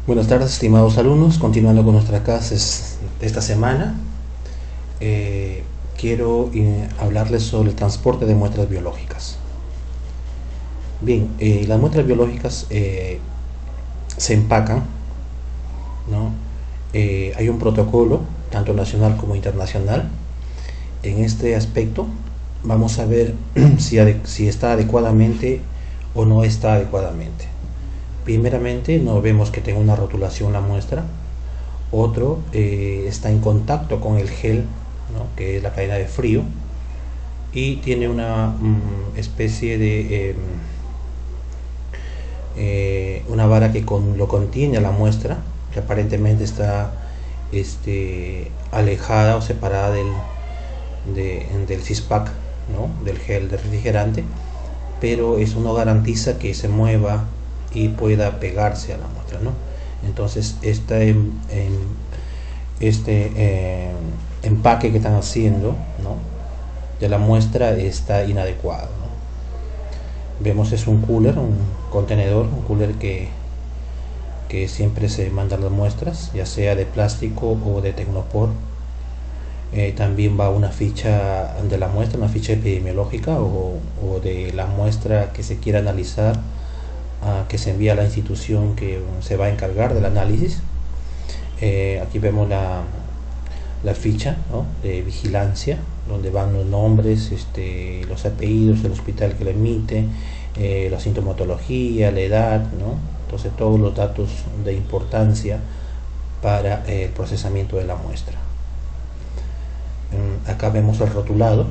Buenas tardes, estimados alumnos. Continuando con nuestras clases de esta semana, quiero hablarles sobre el transporte de muestras biológicas. Bien, las muestras biológicas se empacan, ¿no? Hay un protocolo, tanto nacional como internacional. En este aspecto vamos a ver si está adecuadamente o no está adecuadamente. Primeramente, no vemos que tenga una rotulación la muestra. Otro, está en contacto con el gel, ¿no?, que es la cadena de frío, y tiene una especie de una vara que lo contiene a la muestra, que aparentemente está alejada o separada del CISPAC, ¿no?, del gel de refrigerante, pero eso no garantiza que se mueva y pueda pegarse a la muestra, ¿no? Entonces este empaque que están haciendo, ¿no?, de la muestra está inadecuado, ¿no? Vemos es un cooler, un contenedor, un cooler que siempre se mandan las muestras, ya sea de plástico o de Tecnopor. También va una ficha de la muestra, una ficha epidemiológica o de la muestra que se quiera analizar, que se envía a la institución que se va a encargar del análisis. Aquí vemos la ficha, ¿no?, de vigilancia, donde van los nombres, los apellidos, el hospital que lo emite, la sintomatología, la edad, ¿no? Entonces todos los datos de importancia para el procesamiento de la muestra. Acá vemos el rotulado,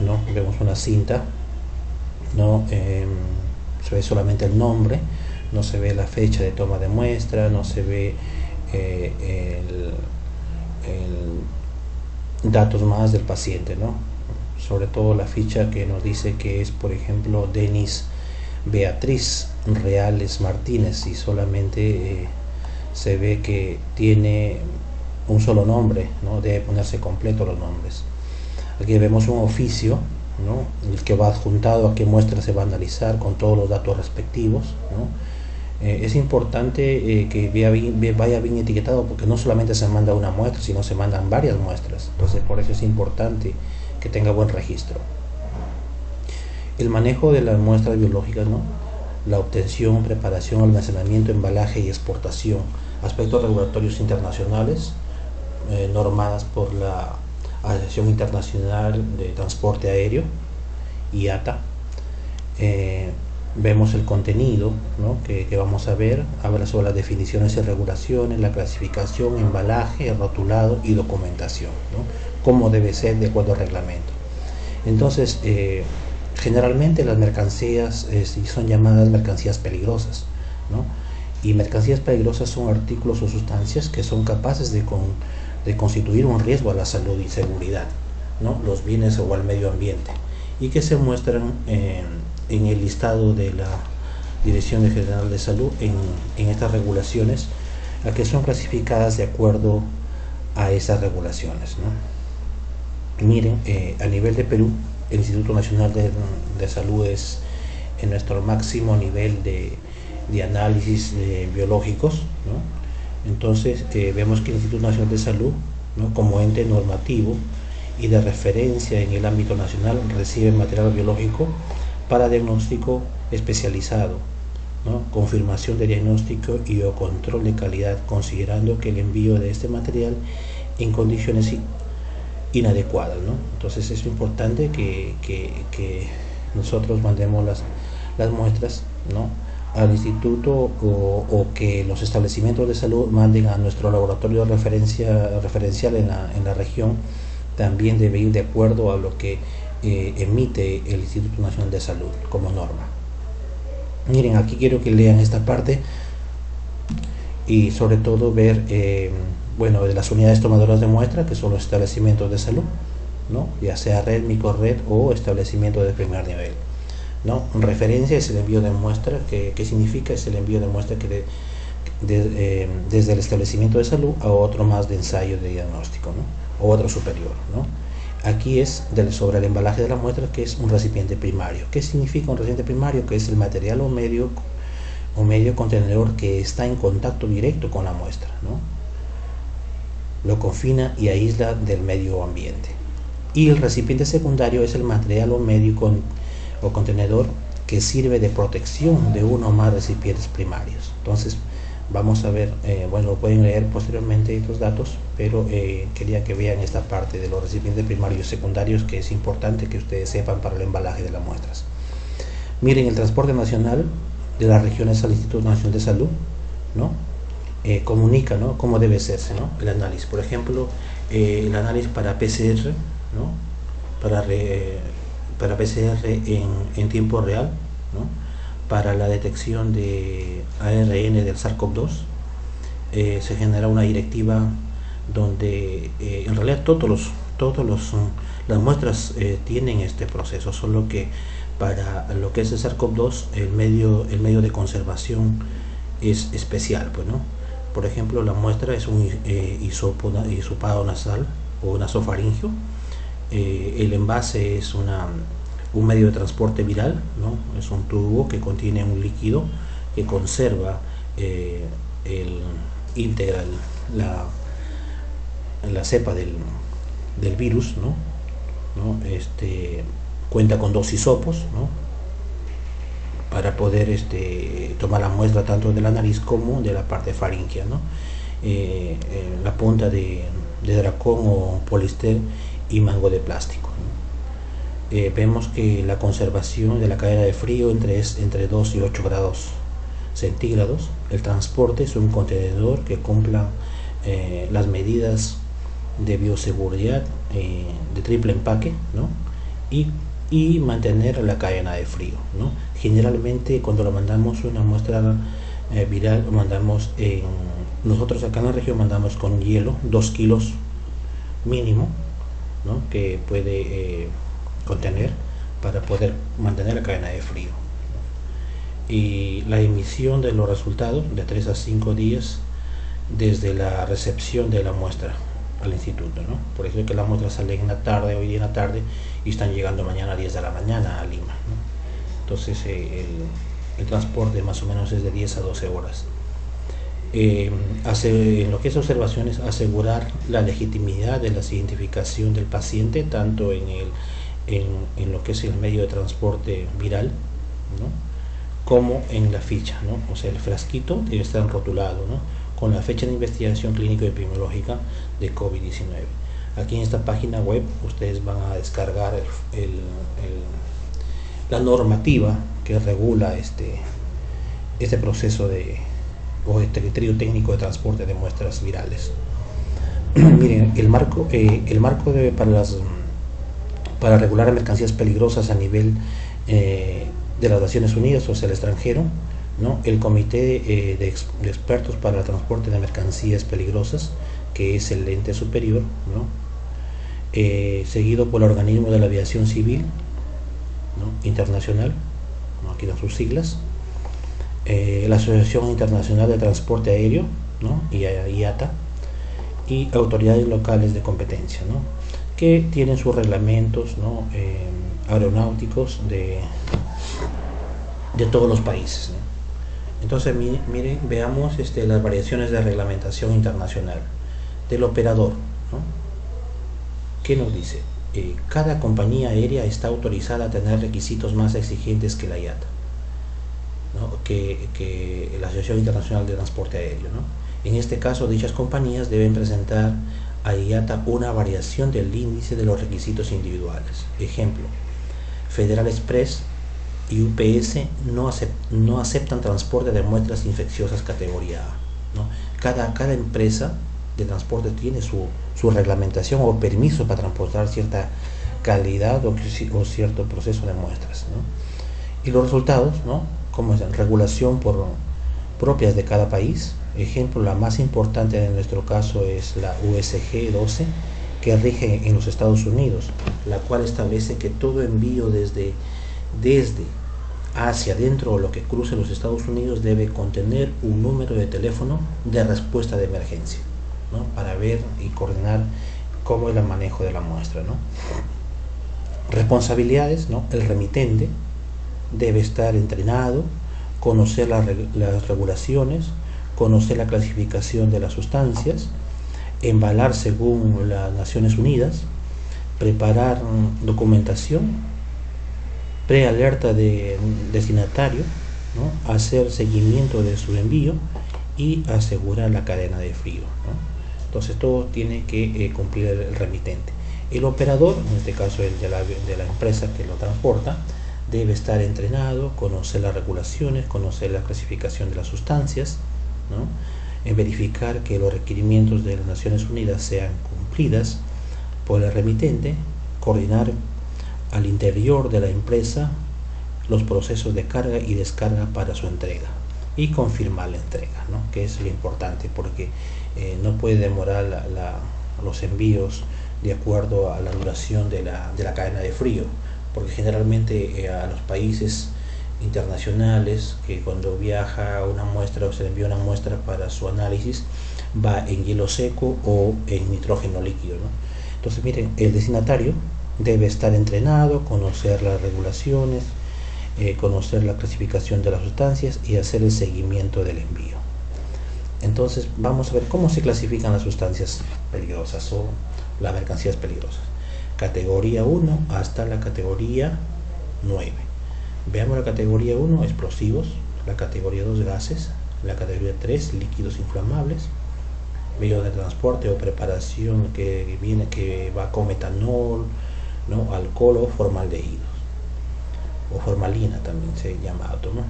¿no? Vemos una cinta, ¿no? Se ve solamente el nombre, no se ve la fecha de toma de muestra, no se ve datos más del paciente, ¿no? Sobre todo la ficha que nos dice que es, por ejemplo, Denis Beatriz Reales Martínez, y solamente se ve que tiene un solo nombre, ¿no? Debe ponerse completo los nombres. Aquí vemos un oficio, ¿no?, el que va adjuntado a qué muestra se va a analizar con todos los datos respectivos, ¿no? Es importante que vaya bien etiquetado, porque no solamente se manda una muestra, sino se mandan varias muestras. Entonces por eso es importante que tenga buen registro. El manejo de las muestras biológicas, ¿no?, la obtención, preparación, almacenamiento, embalaje y exportación, aspectos regulatorios internacionales normadas por la Asociación Internacional de Transporte Aéreo, IATA. Vemos el contenido, ¿no?, que vamos a ver. Habla sobre las definiciones y regulaciones, la clasificación, embalaje, rotulado y documentación, ¿no?, cómo debe ser de acuerdo al reglamento. Entonces, generalmente las mercancías son llamadas mercancías peligrosas, ¿no? Y mercancías peligrosas son artículos o sustancias que son capaces de constituir un riesgo a la salud y seguridad, ¿no?, los bienes o al medio ambiente, y que se muestran en el listado de la Dirección General de Salud en estas regulaciones, a que son clasificadas de acuerdo a esas regulaciones, ¿no? Miren, a nivel de Perú, el Instituto Nacional de Salud es en nuestro máximo nivel de análisis biológicos, ¿no? Entonces vemos que el Instituto Nacional de Salud, ¿no?, como ente normativo y de referencia en el ámbito nacional, recibe material biológico para diagnóstico especializado, ¿no?, confirmación de diagnóstico y o control de calidad, considerando que el envío de este material en condiciones inadecuadas, ¿no? Entonces es importante que nosotros mandemos las muestras, ¿no?, al instituto, o que los establecimientos de salud manden a nuestro laboratorio referencial en la región. También debe ir de acuerdo a lo que emite el Instituto Nacional de Salud como norma. Miren, aquí quiero que lean esta parte y sobre todo ver, bueno, de las unidades tomadoras de muestra, que son los establecimientos de salud, ¿no?, ya sea red, microred o establecimiento de primer nivel, ¿no? Referencia es el envío de muestra. ¿Qué significa? Es el envío de muestra desde el establecimiento de salud a otro más de ensayo de diagnóstico, ¿no?, o otro superior, ¿no? Aquí es sobre el embalaje de la muestra, que es un recipiente primario. ¿Qué significa un recipiente primario? Que es el material o medio o medio contenedor que está en contacto directo con la muestra, ¿no? Lo confina y aísla del medio ambiente. Y el recipiente secundario es el material o medio o contenedor que sirve de protección de uno o más recipientes primarios. Entonces vamos a ver, bueno, pueden leer posteriormente estos datos, pero quería que vean esta parte de los recipientes primarios y secundarios, que es importante que ustedes sepan para el embalaje de las muestras. Miren, el transporte nacional de las regiones al Instituto Nacional de Salud, ¿no? Comunica, ¿no?, cómo debe hacerse, ¿no?, el análisis. Por ejemplo, el análisis para PCR, ¿no?, para PCR en tiempo real, ¿no?, para la detección de ARN del SARS-CoV-2, se genera una directiva donde en realidad las muestras tienen este proceso, solo que para lo que es el SARS-CoV-2 el medio de conservación es especial, pues, ¿no? Por ejemplo, la muestra es un hisopado nasal o nasofaringio. El envase es un medio de transporte viral, ¿no? Es un tubo que contiene un líquido que conserva íntegra la cepa del virus, ¿no? Cuenta con 2 hisopos, ¿no?, para poder tomar la muestra tanto de la nariz como de la parte faríngea, ¿no? La punta de dracón o poliéster y mango de plástico, ¿no? Vemos que la conservación de la cadena de frío entre 2 y 8 grados centígrados. El transporte es un contenedor que cumpla las medidas de bioseguridad de triple empaque, ¿no?, y mantener la cadena de frío, ¿no? Generalmente cuando lo mandamos una muestra viral, mandamos nosotros acá en la región mandamos con hielo 2 kilos mínimo, ¿no?, que puede contener para poder mantener la cadena de frío. Y la emisión de los resultados de 3 a 5 días desde la recepción de la muestra al instituto, ¿no? Por eso es que la muestra sale en la tarde, hoy día en la tarde, y están llegando mañana a 10 de la mañana a Lima, ¿no? Entonces el transporte más o menos es de 10 a 12 horas. En lo que es observaciones, asegurar la legitimidad de la identificación del paciente, tanto en lo que es el medio de transporte viral, ¿no?, como en la ficha, ¿no? O sea, el frasquito debe estar rotulado, ¿no?, con la fecha de investigación clínico-epidemiológica de COVID-19. Aquí en esta página web ustedes van a descargar la normativa que regula este proceso o este criterio técnico de transporte de muestras virales. Miren, el marco para regular mercancías peligrosas a nivel de las Naciones Unidas, o sea, el extranjero, ¿no? El Comité de Expertos para el Transporte de Mercancías Peligrosas, que es el ente superior, ¿no?, seguido por el Organismo de la Aviación Civil, ¿no?, Internacional, ¿no?, aquí dan sus siglas, la Asociación Internacional de Transporte Aéreo, ¿no?, IATA, y autoridades locales de competencia, ¿no?, que tienen sus reglamentos, ¿no?, aeronáuticos de todos los países, ¿no? Entonces, miren, veamos las variaciones de reglamentación internacional del operador, ¿no? ¿Qué nos dice? Cada compañía aérea está autorizada a tener requisitos más exigentes que la IATA, ¿no?, que la Asociación Internacional de Transporte Aéreo, ¿no? En este caso, dichas compañías deben presentar a IATA una variación del índice de los requisitos individuales. Ejemplo, Federal Express y UPS no aceptan transporte de muestras infecciosas categoría A, ¿no? Cada empresa de transporte tiene su reglamentación o permiso para transportar cierta calidad o cierto proceso de muestras, ¿no? Y los resultados, ¿no?, como es regulación propias de cada país. Ejemplo, la más importante en nuestro caso es la USG 12, que rige en los Estados Unidos, la cual establece que todo envío desde hacia adentro o lo que cruce los Estados Unidos debe contener un número de teléfono de respuesta de emergencia, ¿no?, para ver y coordinar cómo es el manejo de la muestra, ¿no? Responsabilidades, ¿no? El remitente debe estar entrenado conocer las regulaciones, conocer la clasificación de las sustancias, embalar según las Naciones Unidas, preparar documentación, prealerta de destinatario, ¿no? Hacer seguimiento de su envío y asegurar la cadena de frío, ¿no? Entonces todo tiene que cumplir el remitente. El operador, en este caso el de la empresa que lo transporta, debe estar entrenado, conocer las regulaciones, conocer la clasificación de las sustancias, ¿no? En verificar que los requerimientos de las Naciones Unidas sean cumplidas por el remitente, coordinar al interior de la empresa los procesos de carga y descarga para su entrega y confirmar la entrega, ¿no? Que es lo importante, porque no puede demorar los envíos de acuerdo a la duración de la cadena de frío, porque generalmente a los países internacionales, que cuando viaja una muestra o se le envía una muestra para su análisis, va en hielo seco o en nitrógeno líquido, ¿no? Entonces miren, el destinatario debe estar entrenado, conocer las regulaciones, conocer la clasificación de las sustancias y hacer el seguimiento del envío. Entonces vamos a ver cómo se clasifican las sustancias peligrosas o las mercancías peligrosas. Categoría 1 hasta la categoría 9. Veamos la categoría 1, explosivos, la categoría 2, gases, la categoría 3, líquidos inflamables, medios de transporte o preparación que va con metanol, ¿no? Alcohol o formaldehídos, o formalina también se llama auto, ¿no?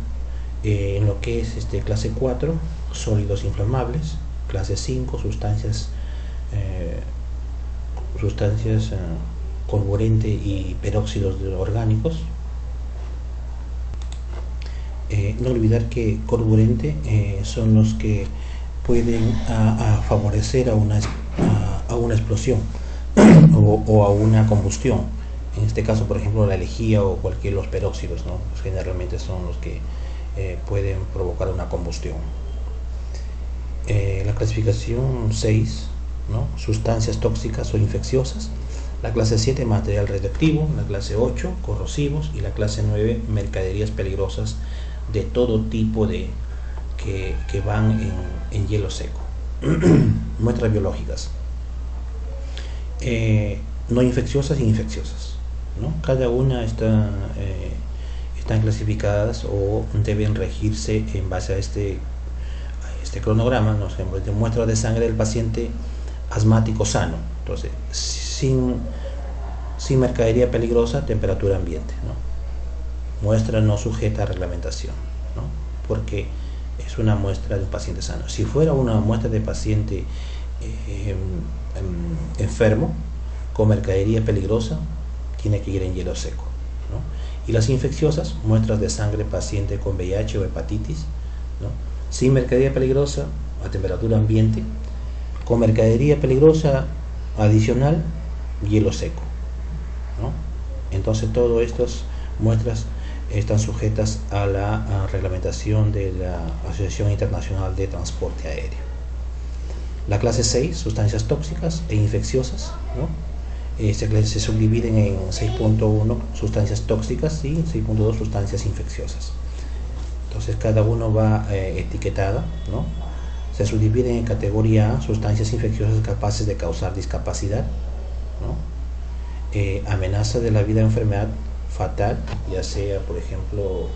En lo que es clase 4, sólidos inflamables, clase 5, sustancias carburante y peróxidos orgánicos. No olvidar que carburante son los que pueden favorecer a una explosión o a una combustión. En este caso, por ejemplo, la lejía o los peróxidos, ¿no? Pues generalmente son los que pueden provocar una combustión. La clasificación 6, ¿no? Sustancias tóxicas o infecciosas. La clase 7, material radioactivo. La clase 8, corrosivos. Y la clase 9, mercaderías peligrosas de todo tipo que van en hielo seco. Muestras biológicas. No infecciosas e infecciosas, ¿no? Cada una están clasificadas o deben regirse en base a este cronograma, ¿no? De muestra de sangre del paciente asmático sano. Entonces, sin mercadería peligrosa, temperatura ambiente, ¿no? Muestra no sujeta a reglamentación, ¿no? Porque es una muestra de un paciente sano. Si fuera una muestra de paciente enfermo con mercadería peligrosa, tiene que ir en hielo seco, ¿no? Y las infecciosas, muestras de sangre paciente con VIH o hepatitis, ¿no? Sin mercadería peligrosa, a temperatura ambiente. Con mercadería peligrosa adicional, hielo seco, ¿no? Entonces todas estas muestras están sujetas a la reglamentación de la Asociación Internacional de Transporte Aéreo. La clase 6, sustancias tóxicas e infecciosas, ¿no? Se subdividen en 6.1 sustancias tóxicas y 6.2 sustancias infecciosas. Entonces cada uno va etiquetada, ¿no? Se subdividen en categoría A, sustancias infecciosas capaces de causar discapacidad, ¿no? Amenaza de la vida o enfermedad fatal, ya sea por ejemplo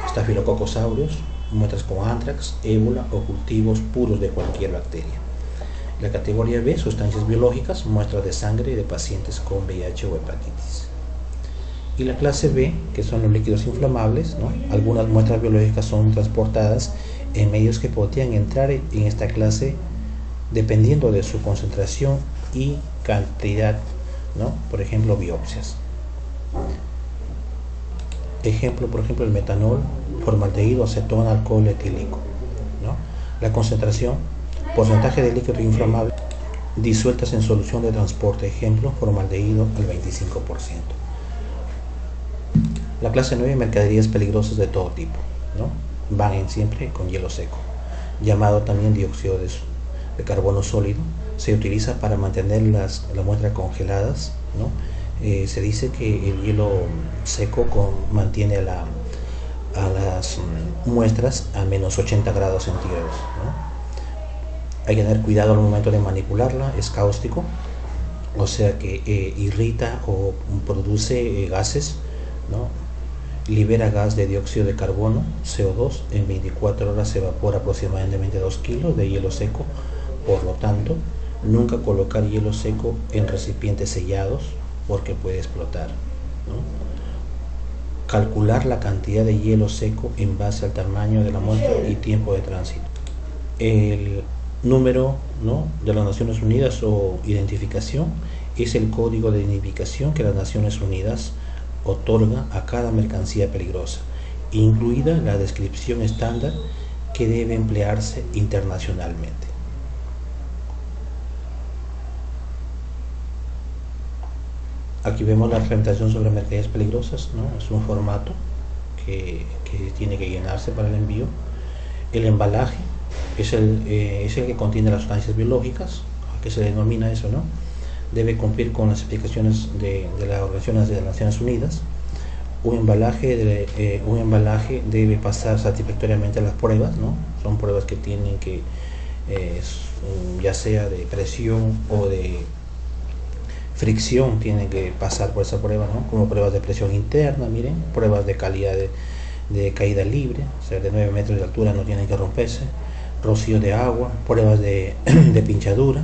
Staphylococcus aureus, muestras con anthrax, ébola o cultivos puros de cualquier bacteria. La categoría B, sustancias biológicas, muestras de sangre de pacientes con VIH o hepatitis. Y la clase B, que son los líquidos inflamables, ¿no? Algunas muestras biológicas son transportadas en medios que podrían entrar en esta clase dependiendo de su concentración y cantidad, ¿no? Por ejemplo, biopsias. Ejemplo, por ejemplo, el metanol, formaldehído, acetona, alcohol etílico, ¿no? La concentración, porcentaje de líquido inflamable disueltas en solución de transporte, ejemplo, formaldehído al 25%. La clase 9, mercaderías peligrosas de todo tipo, ¿no? Van siempre con hielo seco, llamado también dióxido de carbono sólido. Se utiliza para mantener las muestras congeladas, ¿no? Se dice que el hielo seco mantiene a las muestras a menos 80 grados centígrados, ¿no? Hay que tener cuidado al momento de manipularla, es cáustico, o sea que irrita o produce gases, ¿no? Libera gas de dióxido de carbono, CO2, en 24 horas se evapora aproximadamente 2 kilos de hielo seco. Por lo tanto, nunca colocar hielo seco en recipientes sellados porque puede explotar, ¿no? Calcular la cantidad de hielo seco en base al tamaño de la muestra y tiempo de tránsito. El número, ¿no?, de las Naciones Unidas o identificación es el código de identificación que las Naciones Unidas otorga a cada mercancía peligrosa, incluida la descripción estándar que debe emplearse internacionalmente. Aquí vemos la reglamentación sobre mercancías peligrosas, ¿no? Es un formato que tiene que llenarse para el envío. El embalaje es el que contiene las sustancias biológicas, ¿a qué se denomina eso, no? Debe cumplir con las explicaciones de las organizaciones de las Naciones Unidas. Un embalaje debe pasar satisfactoriamente las pruebas, ¿no? Son pruebas que tienen que, ya sea de presión o de fricción, tienen que pasar por esa prueba, ¿no? Como pruebas de presión interna, miren, pruebas de calidad de caída libre, o sea, de 9 metros de altura no tienen que romperse, rocío de agua, pruebas de pinchadura,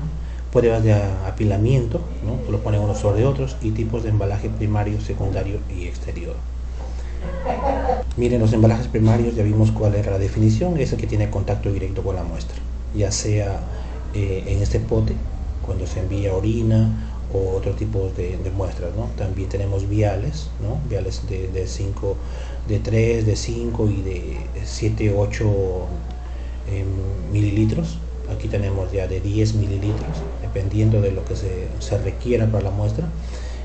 pruebas de apilamiento, ¿no? Lo ponen unos sobre otros, y tipos de embalaje primario, secundario y exterior. Miren, los embalajes primarios, ya vimos cuál era la definición, es el que tiene contacto directo con la muestra, ya sea en este pote, cuando se envía orina o otro tipo de muestras, ¿no? También tenemos viales, ¿no? Viales de 5, de 3, de 5 y de 7, 8 mililitros. Aquí tenemos ya de 10 mililitros, dependiendo de lo que se requiera para la muestra.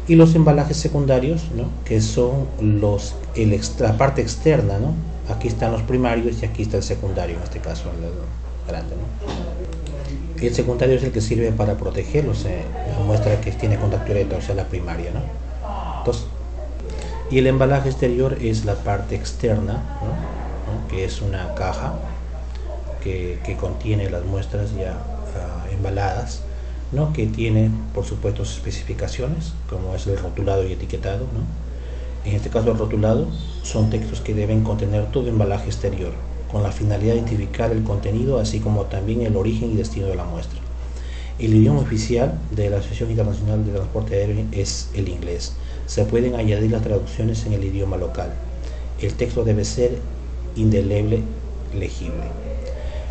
Y los embalajes secundarios, ¿no?, que son la parte externa, ¿no? Aquí están los primarios y aquí está el secundario, en este caso el grande, ¿no? El secundario es el que sirve para protegerlos, la muestra que tiene contacto directo, o sea, la primaria, ¿no? Entonces, y el embalaje exterior es la parte externa, ¿no?, que es una caja que contiene las muestras ya embaladas, ¿no?, que tiene, por supuesto, sus especificaciones, como es el rotulado y etiquetado, ¿no? En este caso, el rotulado son textos que deben contener todo embalaje exterior, con la finalidad de identificar el contenido, así como también el origen y destino de la muestra. El idioma oficial de la Asociación Internacional de Transporte Aéreo es el inglés. Se pueden añadir las traducciones en el idioma local. El texto debe ser indeleble, legible.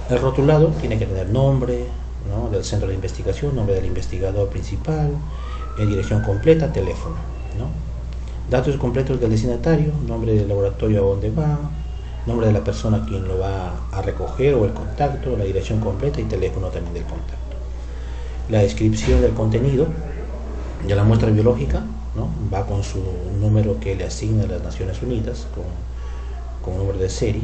El rotulado tiene que tener nombre, ¿no?, del centro de investigación, nombre del investigador principal, dirección completa, teléfono, ¿no? Datos completos del destinatario, nombre del laboratorio a donde va, nombre de la persona a quien lo va a recoger o el contacto, la dirección completa y teléfono también del contacto. La descripción del contenido de la muestra biológica, ¿no?, va con su número que le asigna las Naciones Unidas, con número de serie.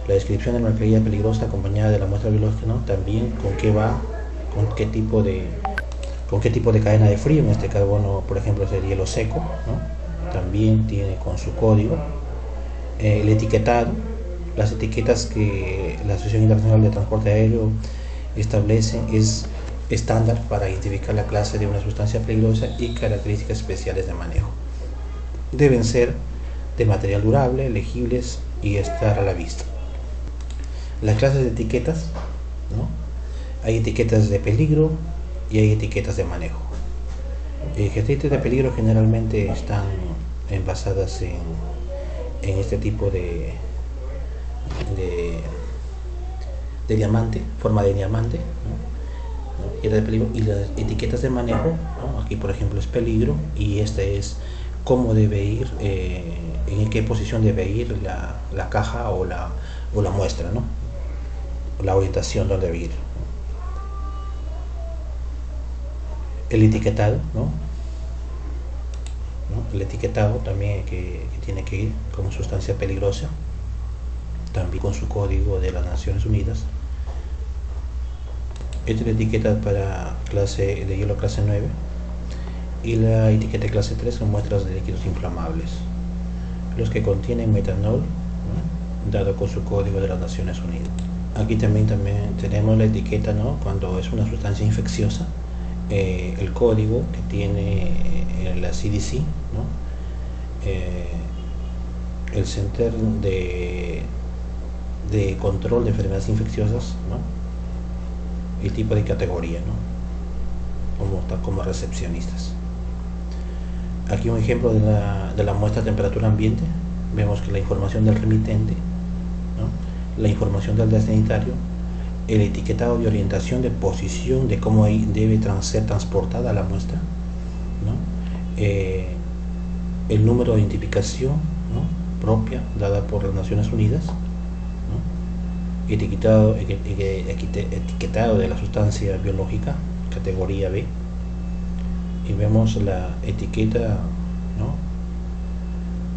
La descripción de la mercancía peligrosa acompañada de la muestra biológica, ¿no?, también con qué va, con qué tipo de cadena de frío, en este carbono, por ejemplo, es el hielo seco, ¿no? También tiene con su código. El etiquetado, las etiquetas que la Asociación Internacional de Transporte Aéreo establece es estándar para identificar la clase de una sustancia peligrosa y características especiales de manejo. Deben ser de material durable, legibles y estar a la vista. Las clases de etiquetas, ¿no? Hay etiquetas de peligro y hay etiquetas de manejo. Etiquetas de peligro generalmente están basadas en este tipo de diamante, forma de diamante, ¿no? De peligro. Y las etiquetas de manejo, ¿no? Aquí por ejemplo es peligro y este es cómo debe ir, en qué posición debe ir la caja o la muestra, ¿no? La orientación donde debe ir. El etiquetado, ¿no? El etiquetado también que tiene que ir como sustancia peligrosa, también con su código de las Naciones Unidas. Esta es la etiqueta para clase de hielo clase 9 y la etiqueta clase 3 son muestras de líquidos inflamables, los que contienen metanol, ¿no?, dado con su código de las Naciones Unidas. Aquí también tenemos la etiqueta, ¿no? Cuando es una sustancia infecciosa, el código que tiene la CDC, ¿no? El Center de Control de Enfermedades Infecciosas, ¿no? El tipo de categoría, ¿no? Como recepcionistas. Aquí un ejemplo de la muestra de temperatura ambiente. Vemos que la información del remitente, ¿no? La información del destinatario, el etiquetado de orientación de posición de cómo debe ser transportada la muestra, ¿no? El número de identificación, ¿no? Propia dada por las Naciones Unidas, ¿no? Etiquetado de la sustancia biológica, categoría B, y vemos la etiqueta, ¿no?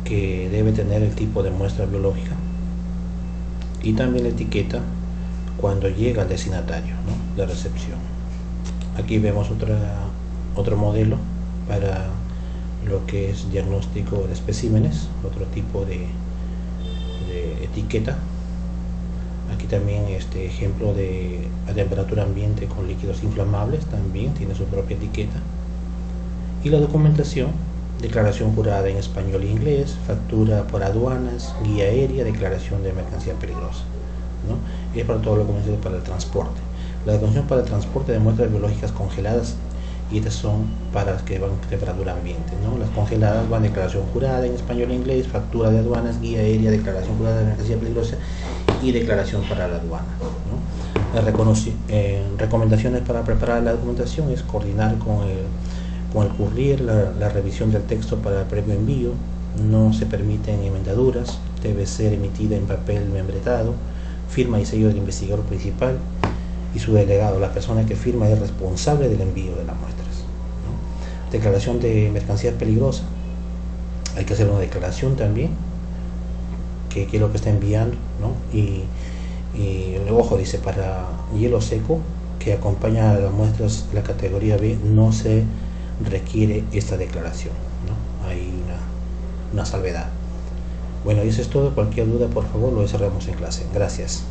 Que debe tener el tipo de muestra biológica, y también la etiqueta cuando llega al destinatario, ¿no? La recepción. Aquí vemos otro modelo para lo que es diagnóstico de especímenes, otro tipo de etiqueta. Aquí también este ejemplo de a temperatura ambiente con líquidos inflamables, también tiene su propia etiqueta. Y la documentación: declaración jurada en español e inglés, factura por aduanas, guía aérea, declaración de mercancía peligrosa, ¿no? Y es para todo lo que necesita para el transporte. La documentación para el transporte de muestras biológicas congeladas, y estas son para las que van a temperatura ambiente, ¿no? Las congeladas van declaración jurada en español e inglés, factura de aduanas, guía aérea, declaración jurada de mercancía peligrosa y declaración para la aduana, ¿no? Las recomendaciones para preparar la documentación es coordinar con el courier la revisión del texto para el previo envío. No se permiten enmendaduras, debe ser emitida en papel membretado, firma y sello del investigador principal y su delegado. La persona que firma es responsable del envío de las muestras, ¿no? Declaración de mercancía peligrosa: hay que hacer una declaración también que es lo que está enviando, ¿no? Y ojo, dice, para hielo seco que acompaña a las muestras la categoría B no se requiere esta declaración, ¿no? Hay una salvedad. Bueno, y eso es todo. Cualquier duda, por favor, lo desarrollamos en clase. Gracias.